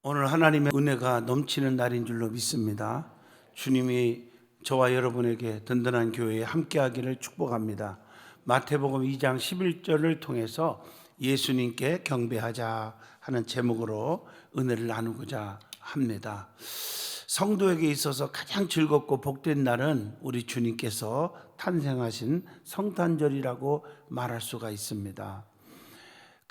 오늘 하나님의 은혜가 넘치는 날인 줄로 믿습니다. 주님이 저와 여러분에게 든든한 교회에 함께하기를 축복합니다. 마태복음 2장 11절을 통해서 예수님께 경배하자 하는 제목으로 은혜를 나누고자 합니다. 성도에게 있어서 가장 즐겁고 복된 날은 우리 주님께서 탄생하신 성탄절이라고 말할 수가 있습니다.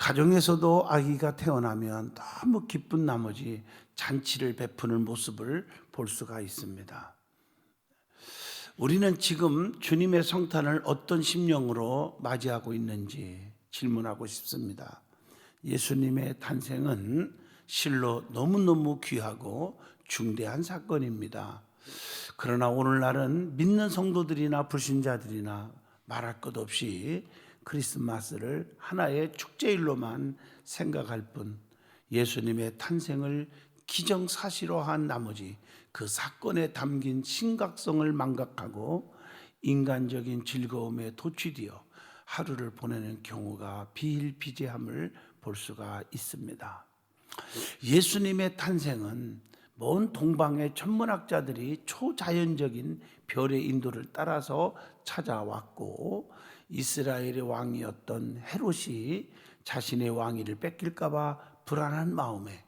가정에서도 아기가 태어나면 너무 기쁜 나머지 잔치를 베푸는 모습을 볼 수가 있습니다. 우리는 지금 주님의 성탄을 어떤 심령으로 맞이하고 있는지 질문하고 싶습니다. 예수님의 탄생은 실로 너무너무 귀하고 중대한 사건입니다. 그러나 오늘날은 믿는 성도들이나 불신자들이나 말할 것 없이 크리스마스를 하나의 축제일로만 생각할 뿐 예수님의 탄생을 기정사실화한 나머지 그 사건에 담긴 심각성을 망각하고 인간적인 즐거움에 도취되어 하루를 보내는 경우가 비일비재함을 볼 수가 있습니다. 예수님의 탄생은 먼 동방의 천문학자들이 초자연적인 별의 인도를 따라서 찾아왔고, 이스라엘의 왕이었던 헤롯이 자신의 왕위를 뺏길까봐 불안한 마음에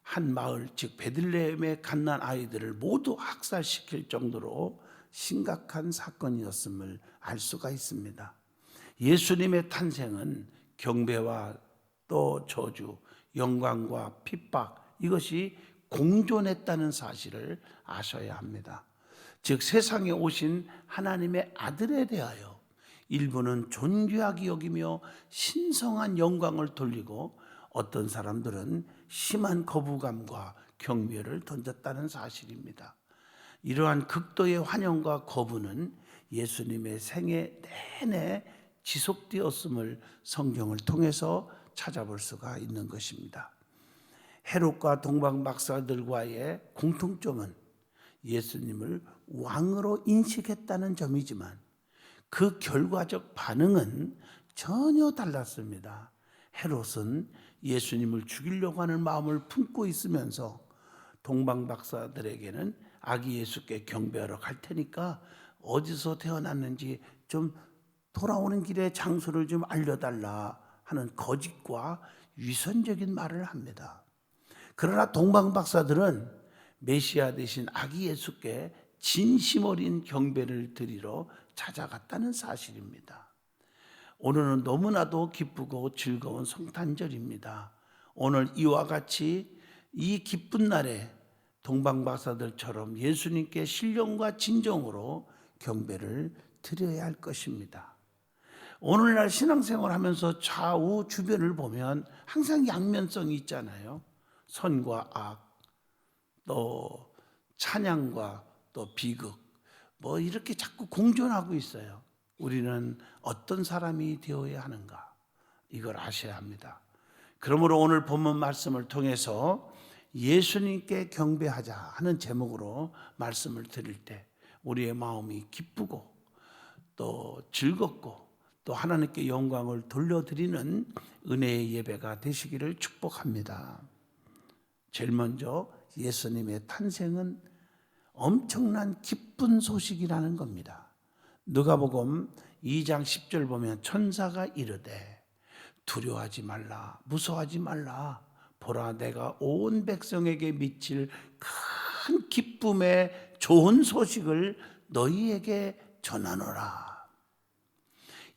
한 마을 즉 베들레헴의 갓난 아이들을 모두 학살시킬 정도로 심각한 사건이었음을 알 수가 있습니다. 예수님의 탄생은 경배와 또 저주, 영광과 핍박 이것이 공존했다는 사실을 아셔야 합니다. 즉 세상에 오신 하나님의 아들에 대하여 일부는 존귀하게 여기며 신성한 영광을 돌리고 어떤 사람들은 심한 거부감과 경멸을 던졌다는 사실입니다. 이러한 극도의 환영과 거부는 예수님의 생애 내내 지속되었음을 성경을 통해서 찾아볼 수가 있는 것입니다. 헤롯과 동방 박사들과의 공통점은 예수님을 왕으로 인식했다는 점이지만 그 결과적 반응은 전혀 달랐습니다. 헤롯은 예수님을 죽이려고 하는 마음을 품고 있으면서 동방 박사들에게는 아기 예수께 경배하러 갈 테니까 어디서 태어났는지 좀 돌아오는 길에 장소를 좀 알려달라 하는 거짓과 위선적인 말을 합니다. 그러나 동방 박사들은 메시아 되신 아기 예수께 진심 어린 경배를 드리러 찾아갔다는 사실입니다. 오늘은 너무나도 기쁘고 즐거운 성탄절입니다. 오늘 이와 같이 이 기쁜 날에 동방 박사들처럼 예수님께 신령과 진정으로 경배를 드려야 할 것입니다. 오늘날 신앙생활 하면서 좌우 주변을 보면 항상 양면성이 있잖아요. 선과 악, 또 찬양과 또 비극, 뭐 이렇게 자꾸 공존하고 있어요. 우리는 어떤 사람이 되어야 하는가? 이걸 아셔야 합니다. 그러므로 오늘 본문 말씀을 통해서 예수님께 경배하자 하는 제목으로 말씀을 드릴 때 우리의 마음이 기쁘고 또 즐겁고 또 하나님께 영광을 돌려드리는 은혜의 예배가 되시기를 축복합니다. 제일 먼저 예수님의 탄생은 엄청난 기쁜 소식이라는 겁니다. 누가복음 2장 10절 보면 천사가 이르되 두려워하지 말라 무서워하지 말라 보라 내가 온 백성에게 미칠 큰 기쁨의 좋은 소식을 너희에게 전하노라.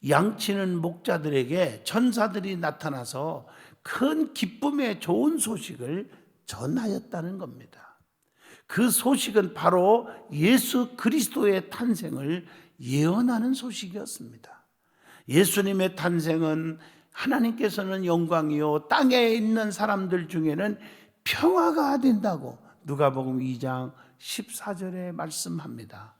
양치는 목자들에게 천사들이 나타나서 큰 기쁨의 좋은 소식을 전하였다는 겁니다. 그 소식은 바로 예수 그리스도의 탄생을 예언하는 소식이었습니다. 예수님의 탄생은 하나님께서는 영광이요 땅에 있는 사람들 중에는 평화가 된다고 누가복음 2장 14절에 말씀합니다.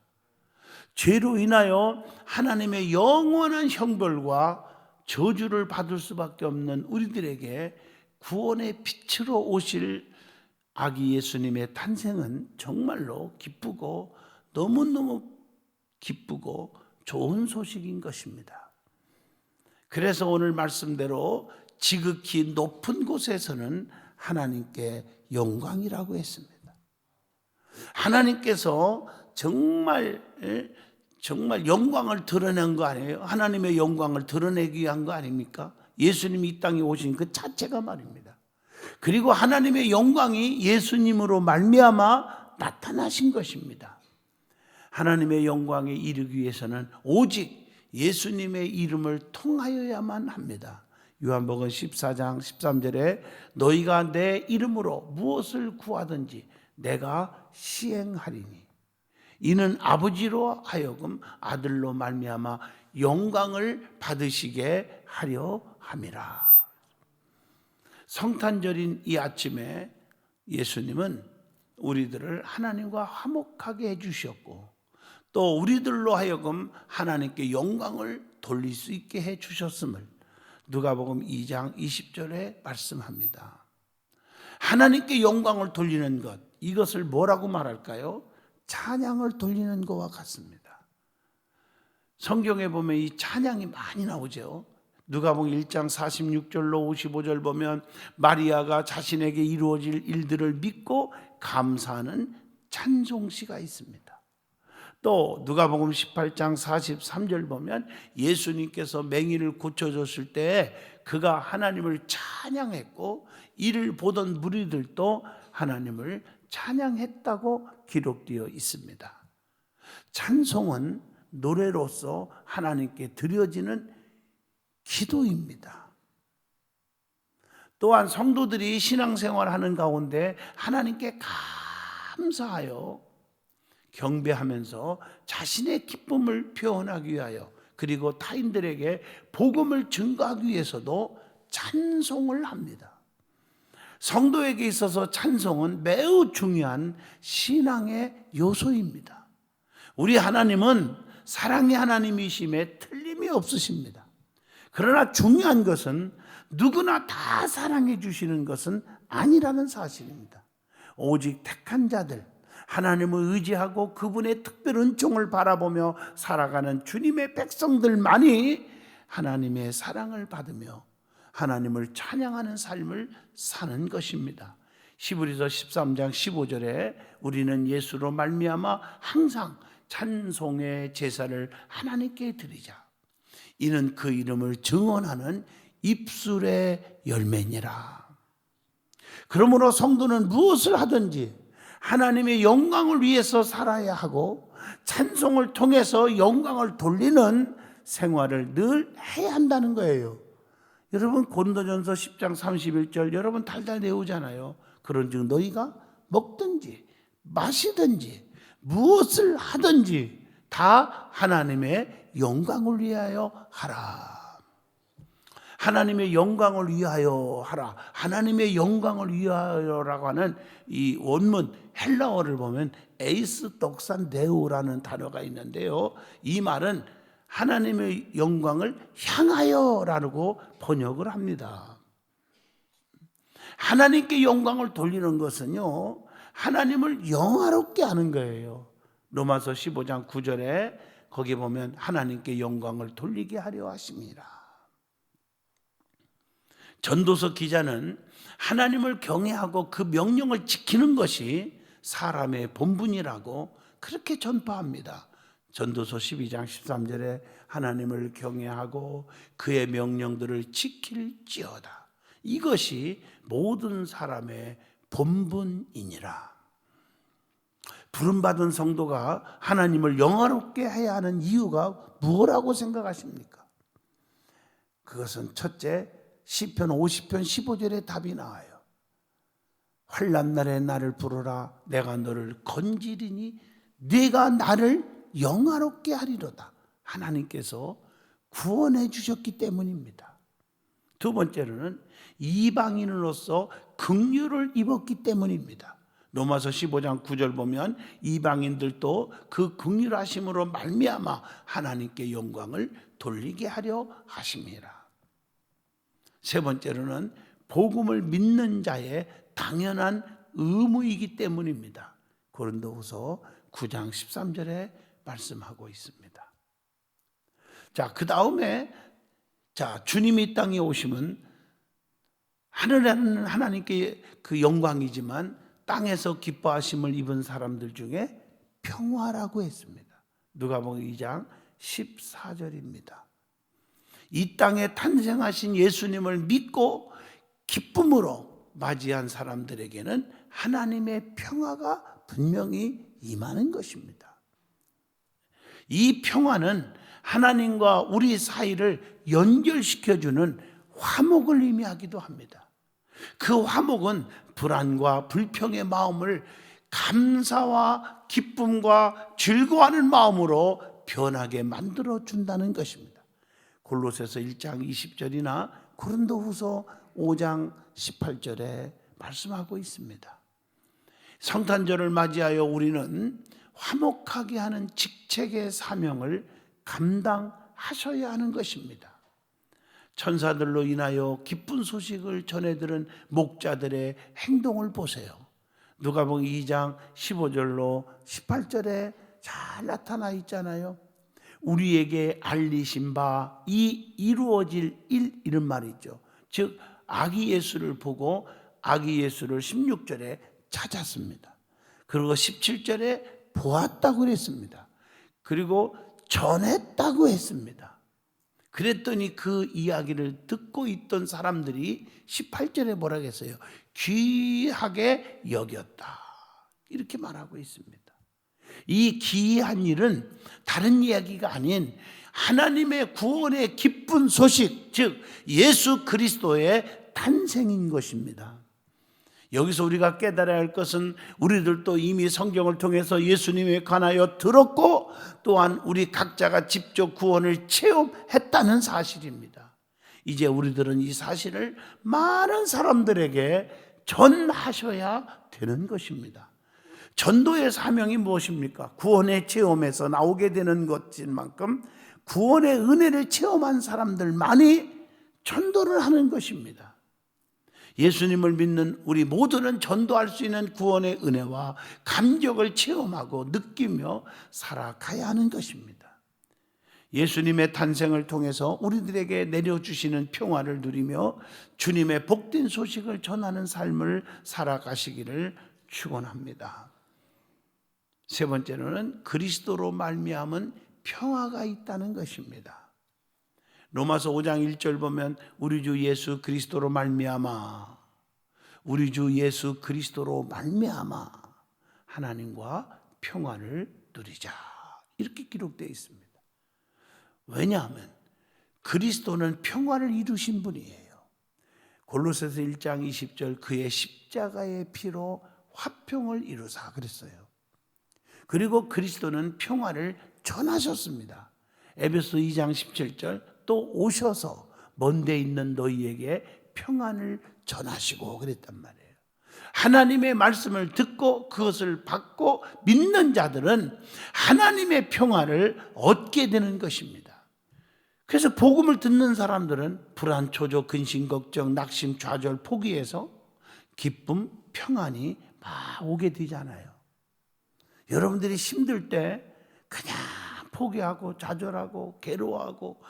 죄로 인하여 하나님의 영원한 형벌과 저주를 받을 수밖에 없는 우리들에게 구원의 빛으로 오실 아기 예수님의 탄생은 정말로 기쁘고 너무너무 기쁘고 좋은 소식인 것입니다. 그래서 오늘 말씀대로 지극히 높은 곳에서는 하나님께 영광이라고 했습니다. 하나님께서 정말 영광을 드러낸 거 아니에요? 하나님의 영광을 드러내기 위한 거 아닙니까? 예수님이 이 땅에 오신 그 자체가 말입니다. 그리고 하나님의 영광이 예수님으로 말미암아 나타나신 것입니다. 하나님의 영광에 이르기 위해서는 오직 예수님의 이름을 통하여야만 합니다. 요한복음 14장 13절에 너희가 내 이름으로 무엇을 구하든지 내가 시행하리니 이는 아버지로 하여금 아들로 말미암아 영광을 받으시게 하려 함이라. 성탄절인 이 아침에 예수님은 우리들을 하나님과 화목하게 해주셨고 또 우리들로 하여금 하나님께 영광을 돌릴 수 있게 해주셨음을 누가복음 2장 20절에 말씀합니다. 하나님께 영광을 돌리는 것, 이것을 뭐라고 말할까요? 찬양을 돌리는 것과 같습니다. 성경에 보면 이 찬양이 많이 나오죠. 누가복음 1장 46절로 55절 보면 마리아가 자신에게 이루어질 일들을 믿고 감사하는 찬송시가 있습니다. 또 누가복음 18장 43절 보면 예수님께서 맹인을 고쳐줬을 때 그가 하나님을 찬양했고 이를 보던 무리들도 하나님을 찬양했다고 기록되어 있습니다. 찬송은 노래로서 하나님께 드려지는 기도입니다. 또한 성도들이 신앙생활하는 가운데 하나님께 감사하여 경배하면서 자신의 기쁨을 표현하기 위하여 그리고 타인들에게 복음을 증거하기 위해서도 찬송을 합니다. 성도에게 있어서 찬송은 매우 중요한 신앙의 요소입니다. 우리 하나님은 사랑의 하나님이심에 틀림이 없으십니다. 그러나 중요한 것은 누구나 다 사랑해 주시는 것은 아니라는 사실입니다. 오직 택한 자들, 하나님을 의지하고 그분의 특별 은총을 바라보며 살아가는 주님의 백성들만이 하나님의 사랑을 받으며 하나님을 찬양하는 삶을 사는 것입니다. 히브리서 13장 15절에 우리는 예수로 말미암아 항상 찬송의 제사를 하나님께 드리자. 이는 그 이름을 증언하는 입술의 열매니라. 그러므로 성도는 무엇을 하든지 하나님의 영광을 위해서 살아야 하고 찬송을 통해서 영광을 돌리는 생활을 늘 해야 한다는 거예요. 여러분 고린도전서 10장 31절 여러분 달달 외우잖아요. 그런즉 너희가 먹든지 마시든지 무엇을 하든지 다 하나님의 영광을 위하여 하라. 하나님의 영광을 위하여 하라. 하나님의 영광을 위하여라고 하는 이 원문 헬라어를 보면 에이스 독산 데우라는 단어가 있는데요. 이 말은 하나님의 영광을 향하여라고 번역을 합니다. 하나님께 영광을 돌리는 것은요, 하나님을 영화롭게 하는 거예요. 로마서 15장 9절에 거기 보면 하나님께 영광을 돌리게 하려 하심이라. 전도서 기자는 하나님을 경외하고 그 명령을 지키는 것이 사람의 본분이라고 그렇게 전파합니다. 전도서 12장 13절에 하나님을 경외하고 그의 명령들을 지킬지어다. 이것이 모든 사람의 본분이니라. 부름받은 성도가 하나님을 영화롭게 해야 하는 이유가 무엇이라고 생각하십니까? 그것은 첫째, 시편 50편 15절에 답이 나와요. 환난 날에 나를 부르라. 내가 너를 건지리니 네가 나를 영화롭게 하리로다. 하나님께서 구원해 주셨기 때문입니다. 두 번째로는 이방인으로서 긍휼을 입었기 때문입니다. 로마서 15장 9절 보면 이방인들도 그 긍휼하심으로 말미암아 하나님께 영광을 돌리게 하려 하심이라. 세 번째로는 복음을 믿는 자의 당연한 의무이기 때문입니다. 고린도후서 9장 13절에 말씀하고 있습니다. 자, 그 다음에 주님이 이 땅에 오시면 하늘에는 하나님께 그 영광이지만 땅에서 기뻐하심을 입은 사람들 중에 평화라고 했습니다. 누가복음 2장 14절입니다. 이 땅에 탄생하신 예수님을 믿고 기쁨으로 맞이한 사람들에게는 하나님의 평화가 분명히 임하는 것입니다. 이 평화는 하나님과 우리 사이를 연결시켜주는 화목을 의미하기도 합니다. 그 화목은 불안과 불평의 마음을 감사와 기쁨과 즐거워하는 마음으로 변하게 만들어 준다는 것입니다. 골로새서 1장 20절이나 고린도후서 5장 18절에 말씀하고 있습니다. 성탄절을 맞이하여 우리는 화목하게 하는 직책의 사명을 감당하셔야 하는 것입니다. 천사들로 인하여 기쁜 소식을 전해들은 목자들의 행동을 보세요. 누가복음 2장 15절로 18절에 잘 나타나 있잖아요. 우리에게 알리신 바 이 이루어질 일, 이런 말이 있죠. 즉 아기 예수를 보고 아기 예수를 16절에 찾았습니다. 그리고 17절에 보았다고 그랬습니다. 그리고 전했다고 했습니다. 그랬더니 그 이야기를 듣고 있던 사람들이 18절에 뭐라고 했어요? 귀하게 여겼다. 이렇게 말하고 있습니다. 이 기이한 일은 다른 이야기가 아닌 하나님의 구원의 기쁜 소식, 즉 예수 그리스도의 탄생인 것입니다. 여기서 우리가 깨달아야 할 것은 우리들도 이미 성경을 통해서 예수님에 관하여 들었고 또한 우리 각자가 직접 구원을 체험했다는 사실입니다. 이제 우리들은 이 사실을 많은 사람들에게 전하셔야 되는 것입니다. 전도의 사명이 무엇입니까? 구원의 체험에서 나오게 되는 것인 만큼 구원의 은혜를 체험한 사람들만이 전도를 하는 것입니다. 예수님을 믿는 우리 모두는 전도할 수 있는 구원의 은혜와 감격을 체험하고 느끼며 살아가야 하는 것입니다. 예수님의 탄생을 통해서 우리들에게 내려주시는 평화를 누리며 주님의 복된 소식을 전하는 삶을 살아가시기를 축원합니다. 세 번째로는 그리스도로 말미암은 평화가 있다는 것입니다. 로마서 5장 1절 보면 우리 주 예수 그리스도로 말미암아, 우리 주 예수 그리스도로 말미암아 하나님과 평화를 누리자, 이렇게 기록되어 있습니다. 왜냐하면 그리스도는 평화를 이루신 분이에요. 골로새서 1장 20절 그의 십자가의 피로 화평을 이루사 그랬어요. 그리고 그리스도는 평화를 전하셨습니다. 에베소 2장 17절 또 오셔서 먼데 있는 너희에게 평안을 전하시고 그랬단 말이에요. 하나님의 말씀을 듣고 그것을 받고 믿는 자들은 하나님의 평화를 얻게 되는 것입니다. 그래서 복음을 듣는 사람들은 불안, 초조, 근심, 걱정, 낙심, 좌절, 포기해서 기쁨, 평안이 막 오게 되잖아요. 여러분들이 힘들 때 그냥 포기하고 좌절하고 괴로워하고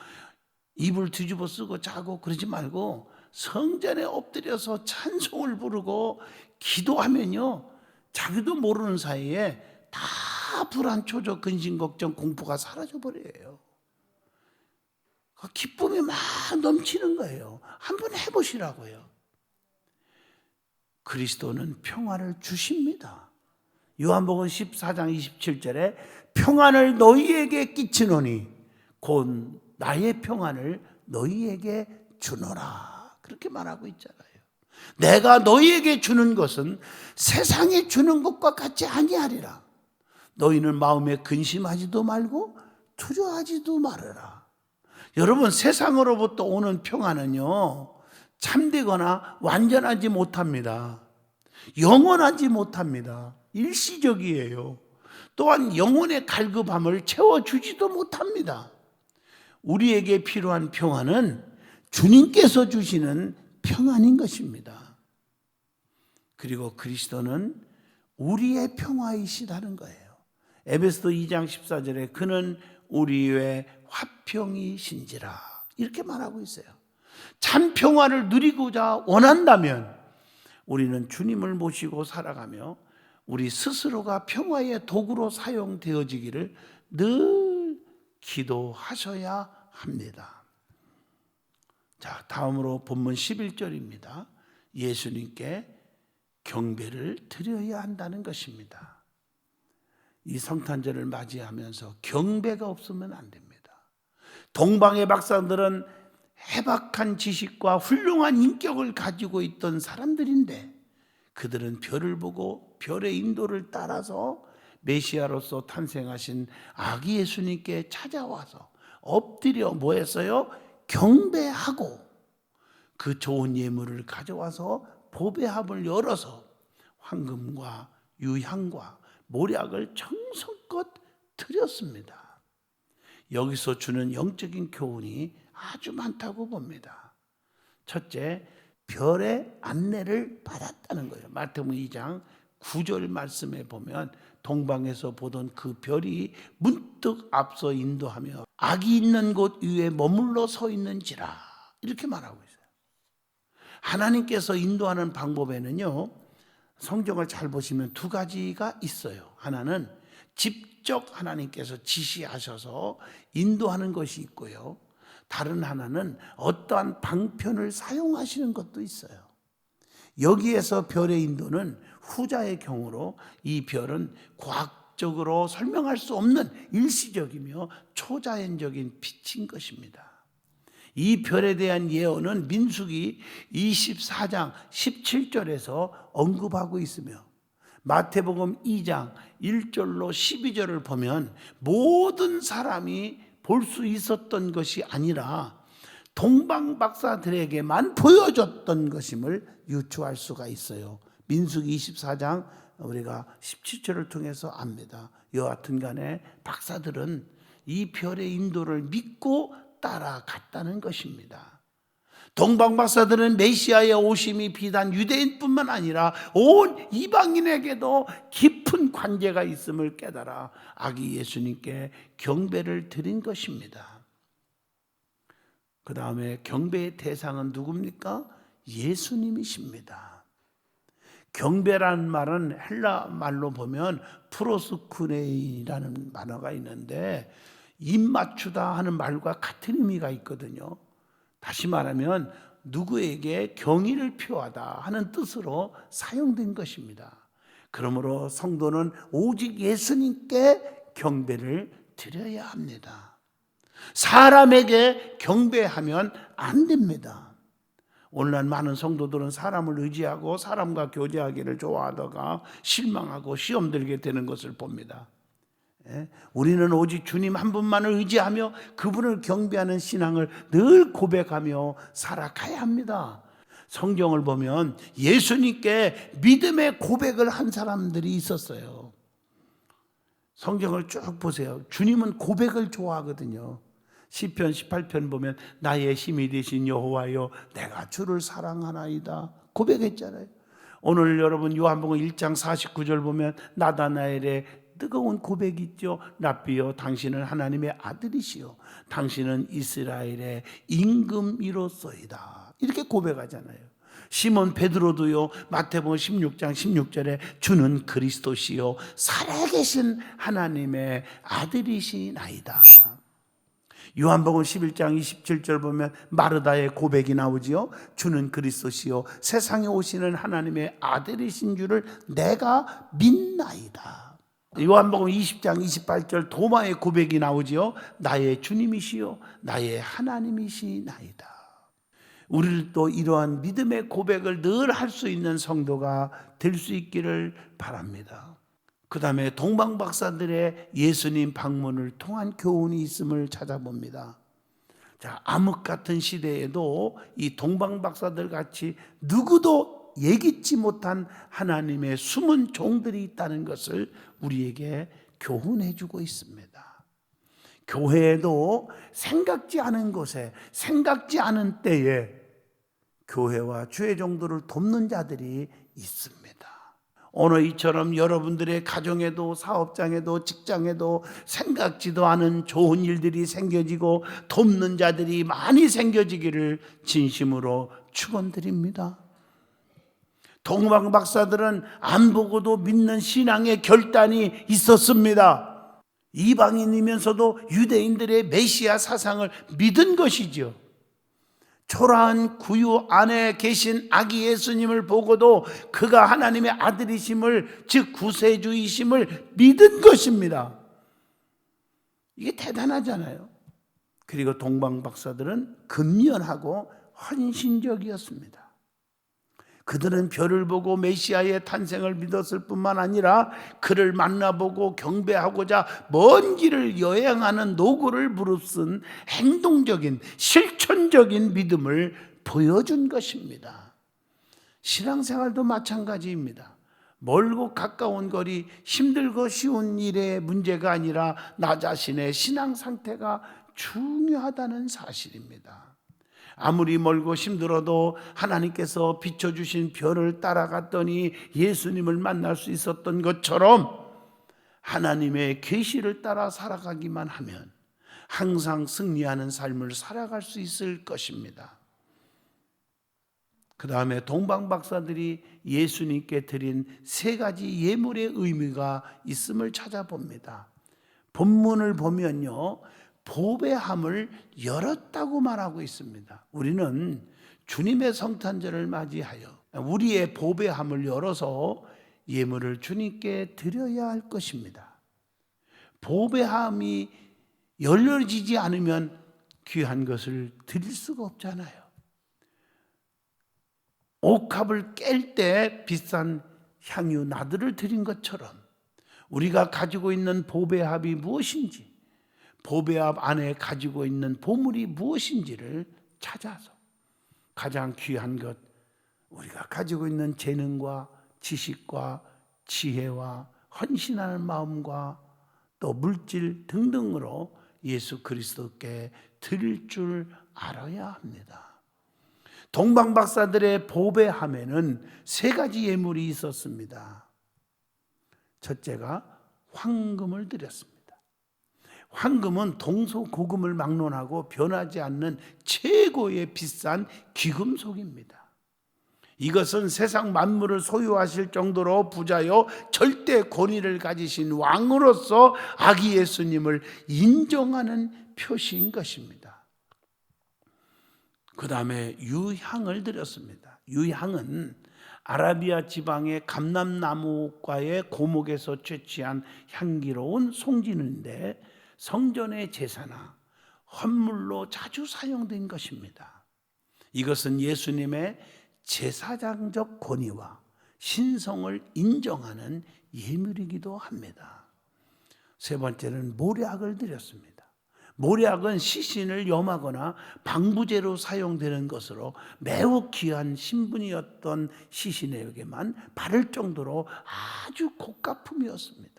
이불 뒤집어 쓰고 자고 그러지 말고 성전에 엎드려서 찬송을 부르고 기도하면요, 자기도 모르는 사이에 다 불안, 초조, 근심, 걱정, 공포가 사라져 버려요. 기쁨이 막 넘치는 거예요. 한번 해보시라고요. 그리스도는 평화를 주십니다. 요한복음 14장 27절에 평안을 너희에게 끼치노니 곧 나의 평안을 너희에게 주노라, 그렇게 말하고 있잖아요. 내가 너희에게 주는 것은 세상에 주는 것과 같이 아니하리라. 너희는 마음에 근심하지도 말고 두려워하지도 말아라. 여러분, 세상으로부터 오는 평안은요, 참되거나 완전하지 못합니다. 영원하지 못합니다. 일시적이에요. 또한 영혼의 갈급함을 채워주지도 못합니다. 우리에게 필요한 평안은 주님께서 주시는 평안인 것입니다. 그리고 그리스도는 우리의 평화이시다는 거예요. 에베소서 2장 14절에 그는 우리의 화평이신지라, 이렇게 말하고 있어요. 참 평화를 누리고자 원한다면 우리는 주님을 모시고 살아가며 우리 스스로가 평화의 도구로 사용되어지기를 늘 기도하셔야 합니다. 자, 다음으로 본문 11절입니다. 예수님께 경배를 드려야 한다는 것입니다. 이 성탄절을 맞이하면서 경배가 없으면 안 됩니다. 동방의 박사들은 해박한 지식과 훌륭한 인격을 가지고 있던 사람들인데 그들은 별을 보고 별의 인도를 따라서 메시아로서 탄생하신 아기 예수님께 찾아와서 엎드려 뭐 했어요? 경배하고 그 좋은 예물을 가져와서 보배합을 열어서 황금과 유향과 모략을 정성껏 드렸습니다. 여기서 주는 영적인 교훈이 아주 많다고 봅니다. 첫째, 별의 안내를 받았다는 거예요. 마태복음 2장 9절 말씀에 보면 동방에서 보던 그 별이 문득 앞서 인도하며 악이 있는 곳 위에 머물러 서 있는지라 이렇게 말하고 있어요. 하나님께서 인도하는 방법에는요, 성경을 잘 보시면 두 가지가 있어요. 하나는 직접 하나님께서 지시하셔서 인도하는 것이 있고요, 다른 하나는 어떠한 방편을 사용하시는 것도 있어요. 여기에서 별의 인도는 후자의 경우로 이 별은 과학적으로 설명할 수 없는 일시적이며 초자연적인 빛인 것입니다. 이 별에 대한 예언은 민수기 24장 17절에서 언급하고 있으며 마태복음 2장 1절로 12절을 보면 모든 사람이 볼 수 있었던 것이 아니라 동방 박사들에게만 보여줬던 것임을 유추할 수가 있어요. 민수기 24장 우리가 17절을 통해서 압니다. 여하튼 간에 박사들은 이 별의 인도를 믿고 따라갔다는 것입니다. 동방 박사들은 메시아의 오심이 비단 유대인뿐만 아니라 온 이방인에게도 깊은 관계가 있음을 깨달아 아기 예수님께 경배를 드린 것입니다. 그 다음에 경배의 대상은 누굽니까? 예수님이십니다. 경배라는 말은 헬라 말로 보면 프로스쿠네이라는 단어가 있는데 입 맞추다 하는 말과 같은 의미가 있거든요. 다시 말하면 누구에게 경의를 표하다 하는 뜻으로 사용된 것입니다. 그러므로 성도는 오직 예수님께 경배를 드려야 합니다. 사람에게 경배하면 안 됩니다. 오늘날 많은 성도들은 사람을 의지하고 사람과 교제하기를 좋아하다가 실망하고 시험 들게 되는 것을 봅니다. 우리는 오직 주님 한 분만을 의지하며 그분을 경배하는 신앙을 늘 고백하며 살아가야 합니다. 성경을 보면 예수님께 믿음의 고백을 한 사람들이 있었어요. 성경을 쭉 보세요. 주님은 고백을 좋아하거든요. 시편 18편 보면 나의 힘이 되신 여호와여 내가 주를 사랑하나이다 고백했잖아요. 오늘 여러분 요한복음 1장 49절 보면 나다나엘의 뜨거운 고백이 있죠. 랍비여 당신은 하나님의 아들이시요 당신은 이스라엘의 임금이로소이다 이렇게 고백하잖아요. 시몬 베드로도요 마태복음 16장 16절에 주는 그리스도시요 살아계신 하나님의 아들이시나이다. 요한복음 11장 27절 보면 마르다의 고백이 나오지요. 주는 그리스도시요 세상에 오시는 하나님의 아들이신 줄을 내가 믿나이다. 요한복음 20장 28절 도마의 고백이 나오지요. 나의 주님이시요 나의 하나님이시나이다. 우리도 이러한 믿음의 고백을 늘 할 수 있는 성도가 될 수 있기를 바랍니다. 그 다음에 동방박사들의 예수님 방문을 통한 교훈이 있음을 찾아봅니다. 자, 암흑 같은 시대에도 이 동방박사들 같이 누구도 예기치 못한 하나님의 숨은 종들이 있다는 것을 우리에게 교훈해 주고 있습니다. 교회에도 생각지 않은 곳에 생각지 않은 때에 교회와 주의 종들을 돕는 자들이 있습니다. 오늘 이처럼 여러분들의 가정에도 사업장에도 직장에도 생각지도 않은 좋은 일들이 생겨지고 돕는 자들이 많이 생겨지기를 진심으로 축원드립니다. 동방 박사들은 안 보고도 믿는 신앙의 결단이 있었습니다. 이방인이면서도 유대인들의 메시아 사상을 믿은 것이죠. 초라한 구유 안에 계신 아기 예수님을 보고도 그가 하나님의 아들이심을, 즉 구세주이심을 믿은 것입니다. 이게 대단하잖아요. 그리고 동방 박사들은 근면하고 헌신적이었습니다. 그들은 별을 보고 메시아의 탄생을 믿었을 뿐만 아니라 그를 만나보고 경배하고자 먼 길을 여행하는 노고를 무릅쓴 행동적인 실천적인 믿음을 보여준 것입니다. 신앙생활도 마찬가지입니다. 멀고 가까운 거리, 힘들고 쉬운 일의 문제가 아니라 나 자신의 신앙 상태가 중요하다는 사실입니다. 아무리 멀고 힘들어도 하나님께서 비춰주신 별을 따라갔더니 예수님을 만날 수 있었던 것처럼 하나님의 계시를 따라 살아가기만 하면 항상 승리하는 삶을 살아갈 수 있을 것입니다. 그 다음에 동방 박사들이 예수님께 드린 세 가지 예물의 의미가 있음을 찾아봅니다. 본문을 보면요, 보배함을 열었다고 말하고 있습니다. 우리는 주님의 성탄절을 맞이하여 우리의 보배함을 열어서 예물을 주님께 드려야 할 것입니다. 보배함이 열려지지 않으면 귀한 것을 드릴 수가 없잖아요. 옥합을 깰 때 비싼 향유 나들을 드린 것처럼 우리가 가지고 있는 보배합이 무엇인지, 보배합 안에 가지고 있는 보물이 무엇인지를 찾아서 가장 귀한 것, 우리가 가지고 있는 재능과 지식과 지혜와 헌신하는 마음과 또 물질 등등으로 예수 그리스도께 드릴 줄 알아야 합니다. 동방 박사들의 보배함에는 세 가지 예물이 있었습니다. 첫째가 황금을 드렸습니다. 황금은 동서고금을 막론하고 변하지 않는 최고의 비싼 귀금속입니다. 이것은 세상 만물을 소유하실 정도로 부자요 절대 권위를 가지신 왕으로서 아기 예수님을 인정하는 표시인 것입니다. 그 다음에 유향을 드렸습니다. 유향은 아라비아 지방의 감람나무과의 고목에서 채취한 향기로운 송진인데 성전의 제사나 헌물로 자주 사용된 것입니다. 이것은 예수님의 제사장적 권위와 신성을 인정하는 예물이기도 합니다. 세 번째는 모략을 드렸습니다. 모략은 시신을 염하거나 방부제로 사용되는 것으로 매우 귀한 신분이었던 시신에게만 바를 정도로 아주 고가품이었습니다.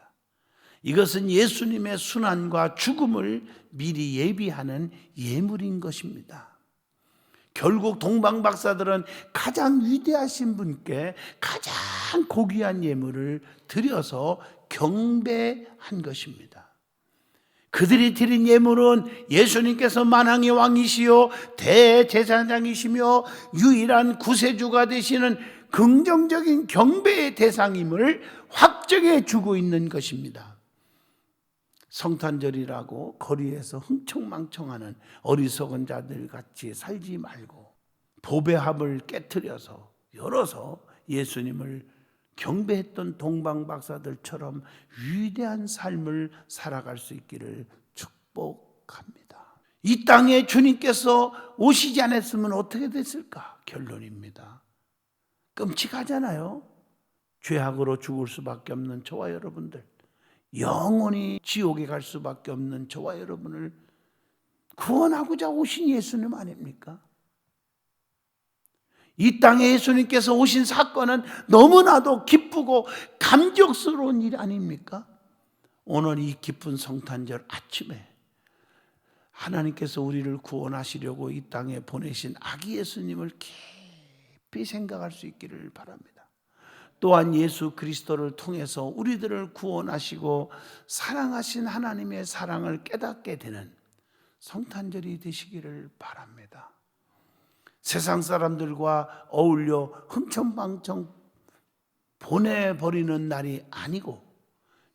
이것은 예수님의 순환과 죽음을 미리 예비하는 예물인 것입니다. 결국 동방 박사들은 가장 위대하신 분께 가장 고귀한 예물을 드려서 경배한 것입니다. 그들이 드린 예물은 예수님께서 만왕의 왕이시요 대제사장이시며 유일한 구세주가 되시는 긍정적인 경배의 대상임을 확정해 주고 있는 것입니다. 성탄절이라고 거리에서 흥청망청하는 어리석은 자들 같이 살지 말고 보배합을 깨트려서 열어서 예수님을 경배했던 동방 박사들처럼 위대한 삶을 살아갈 수 있기를 축복합니다. 이 땅에 주님께서 오시지 않았으면 어떻게 됐을까? 결론입니다. 끔찍하잖아요. 죄악으로 죽을 수밖에 없는 저와 여러분들, 영원히 지옥에 갈 수밖에 없는 저와 여러분을 구원하고자 오신 예수님 아닙니까? 이 땅에 예수님께서 오신 사건은 너무나도 기쁘고 감격스러운 일 아닙니까? 오늘 이 기쁜 성탄절 아침에 하나님께서 우리를 구원하시려고 이 땅에 보내신 아기 예수님을 깊이 생각할 수 있기를 바랍니다. 또한 예수 그리스도를 통해서 우리들을 구원하시고 사랑하신 하나님의 사랑을 깨닫게 되는 성탄절이 되시기를 바랍니다. 세상 사람들과 어울려 흥청망청 보내버리는 날이 아니고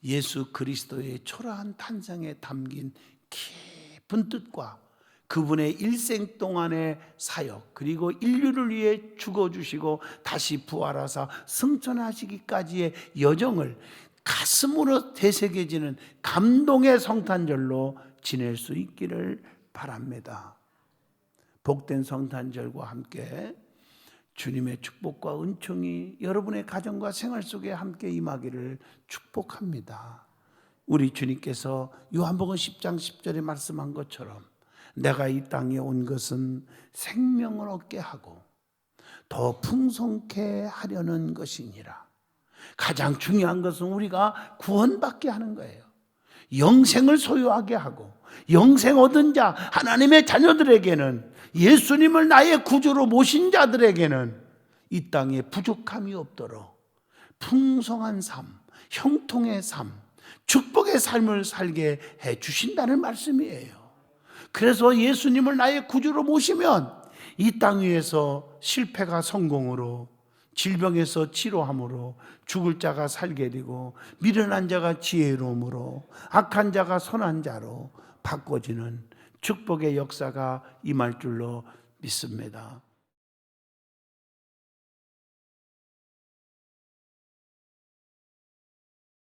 예수 그리스도의 초라한 탄생에 담긴 깊은 뜻과 그분의 일생 동안의 사역, 그리고 인류를 위해 죽어주시고 다시 부활하사 승천하시기까지의 여정을 가슴으로 되새겨지는 감동의 성탄절로 지낼 수 있기를 바랍니다. 복된 성탄절과 함께 주님의 축복과 은총이 여러분의 가정과 생활 속에 함께 임하기를 축복합니다. 우리 주님께서 요한복음 10장 10절에 말씀한 것처럼 내가 이 땅에 온 것은 생명을 얻게 하고 더 풍성케 하려는 것이니라. 가장 중요한 것은 우리가 구원받게 하는 거예요. 영생을 소유하게 하고 영생 얻은 자, 하나님의 자녀들에게는, 예수님을 나의 구주로 모신 자들에게는 이 땅에 부족함이 없도록 풍성한 삶, 형통의 삶, 축복의 삶을 살게 해 주신다는 말씀이에요. 그래서 예수님을 나의 구주로 모시면 이 땅 위에서 실패가 성공으로, 질병에서 치료함으로, 죽을 자가 살게 되고 미련한 자가 지혜로움으로, 악한 자가 선한 자로 바꿔지는 축복의 역사가 임할 줄로 믿습니다.